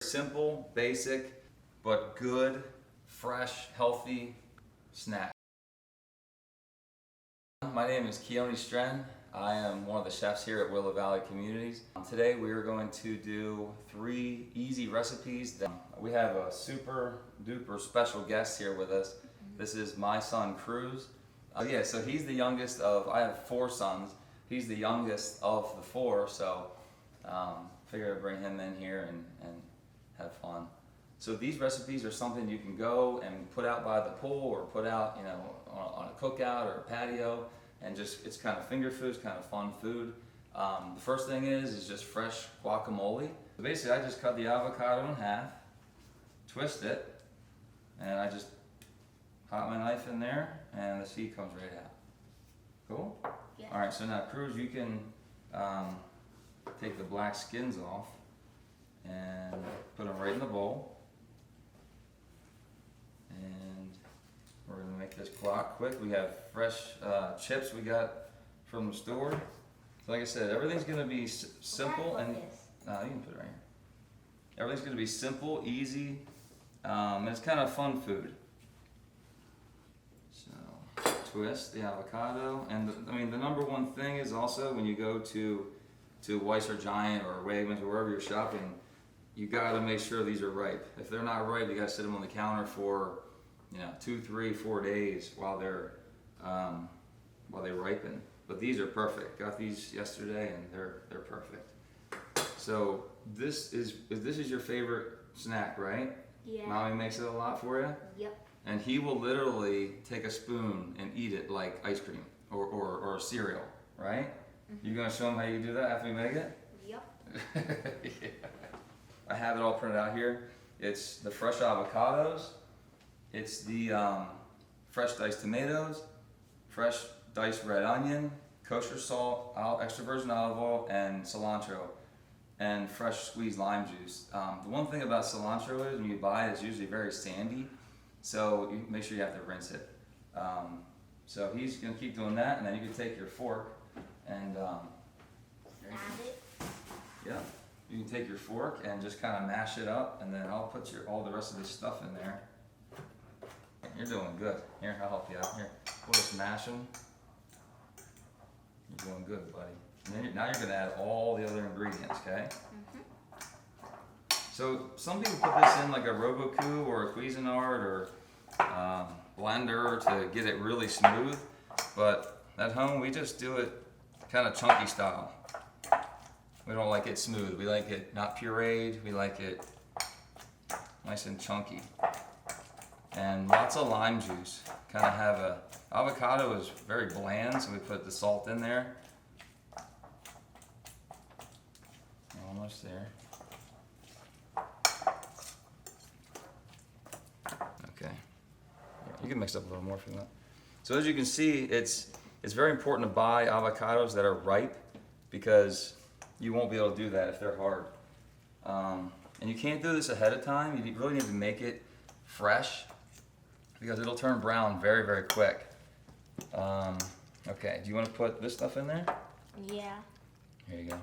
Simple, basic, but good, fresh, healthy snack. My name is Keoni Stryhn. I am one of the chefs here at Willow Valley Communities. Today we are going to do 3 easy recipes. We have a super duper special guest here with us. This is my son Kruz. So he's the youngest of, I have 4 sons. He's the youngest of the 4, so figured I'd bring him in here and have fun. So these recipes are something you can go and put out by the pool or put out, on a cookout or a patio, and just, it's kind of finger food, it's kind of fun food. The first thing is just fresh guacamole. So basically I just cut the avocado in half, twist it, and I just pop my knife in there and the seed comes right out. Cool? Yeah. Alright, so now Kruz, you can take the black skins off and put them right in the bowl. And we're going to make this guac quick. We have fresh chips we got from the store. So like I said, everything's going to be simple and you can put it right here. Everything's going to be simple, easy, and it's kind of fun food. So twist the avocado, and the number one thing is also when you go to Weiss or Giant or Wegmans or wherever you're shopping, you got to make sure these are ripe. If they're not ripe, you got to sit them on the counter for 2, 3, 4 days while they ripen. But these are perfect. Got these yesterday and they're perfect. So this is your favorite snack, right? Yeah. Mommy makes it a lot for you? Yep. And he will literally take a spoon and eat it like ice cream or cereal, right? Mm-hmm. You gonna show him how you do that after we make it? Yep. Yeah. I have it all printed out here. It's the fresh avocados, it's the fresh diced tomatoes, fresh diced red onion, kosher salt, extra virgin olive oil, and cilantro, and fresh squeezed lime juice. The one thing about cilantro is when you buy it, it's usually very sandy, so you make sure you have to rinse it. So he's going to keep doing that, and then you can take your fork and yeah, you can take your fork and just kind of mash it up, and then I'll put all the rest of this stuff in there. You're doing good. Here, I'll help you out. Here, we'll just mash them. You're doing good, buddy. And then now you're going to add all the other ingredients, okay? Mm-hmm. So some people put this in like a Robocoup or a Cuisinart or blender to get it really smooth, but at home we just do it kind of chunky style. We don't like it smooth. We like it not pureed. We like it nice and chunky. And lots of lime juice. Kind of have avocado is very bland, so we put the salt in there. Almost there. Okay. You can mix up a little more for that. So as you can see, it's very important to buy avocados that are ripe because you won't be able to do that if they're hard. And you can't do this ahead of time. You really need to make it fresh because it'll turn brown very, very quick. Okay, do you want to put this stuff in there? Yeah. Here you go.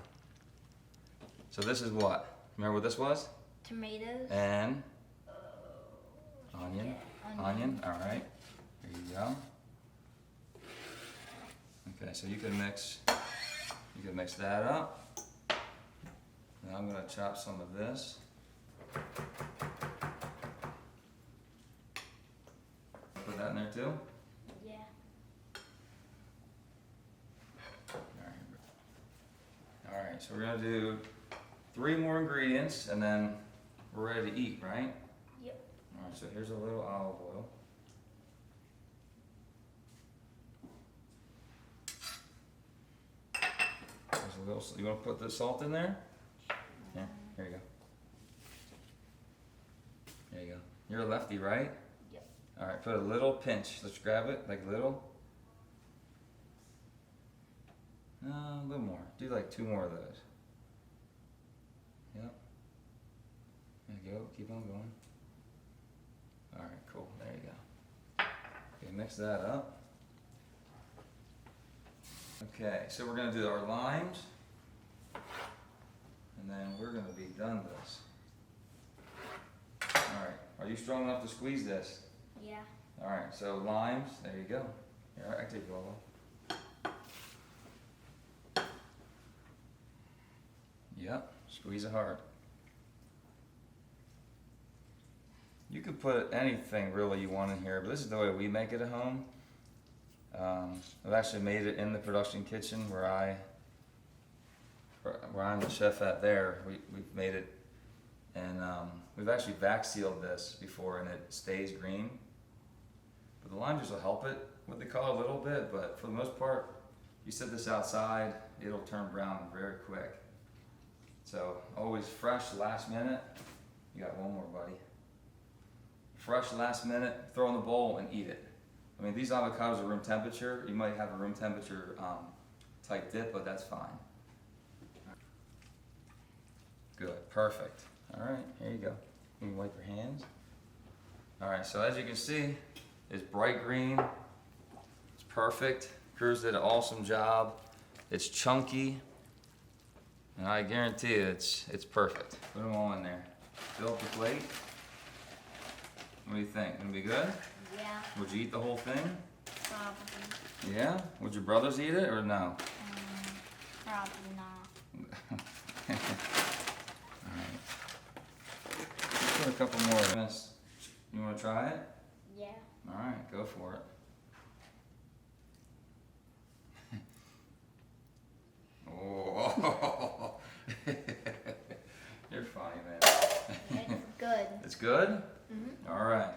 So this is what? Remember what this was? Tomatoes. And onion. Yeah, Onion, all right. Here you go. Okay, so you can mix that up. Now I'm going to chop some of this. Put that in there too? Yeah. All right, so we're going to do 3 more ingredients and then we're ready to eat, right? Yep. All right, so here's a little olive oil. There's a little, you want to put the salt in there? Yeah, here you go. There you go. You're a lefty, right? Yep. All right, put a little pinch. Let's grab it, like little. A little more. Do like 2 more of those. Yep. There you go. Keep on going. All right, cool. There you go. Okay, mix that up. Okay, so we're going to do our limes. And then we're going to be done with this. Are you strong enough to squeeze this? Yeah. All right, so limes, there you go. Here, I take it all. Yep, squeeze it hard. You could put anything really you want in here, but this is the way we make it at home. I've actually made it in the production kitchen where I'm the chef at there. We've made it, and we've actually vac sealed this before, and it stays green. But the lime juice will help it with the color a little bit, but for the most part, you set this outside, it'll turn brown very quick. So always fresh last minute. You got one more, buddy. Fresh last minute, throw in the bowl and eat it. I mean, these avocados are room temperature. You might have a room temperature type dip, but that's fine. Good, perfect. All right, here you go. You can wipe your hands. All right, so as you can see, it's bright green. It's perfect. Kruz did an awesome job. It's chunky, and I guarantee you it's perfect. Put them all in there. Fill up the plate. What do you think? Gonna be good? Yeah. Would you eat the whole thing? Probably. Yeah? Would your brothers eat it or no? Probably not. Alright. Put a couple more in this. You wanna try it? Yeah. Alright, go for it. Oh, you're funny, man. It's good. It's good? Mm-hmm. Alright.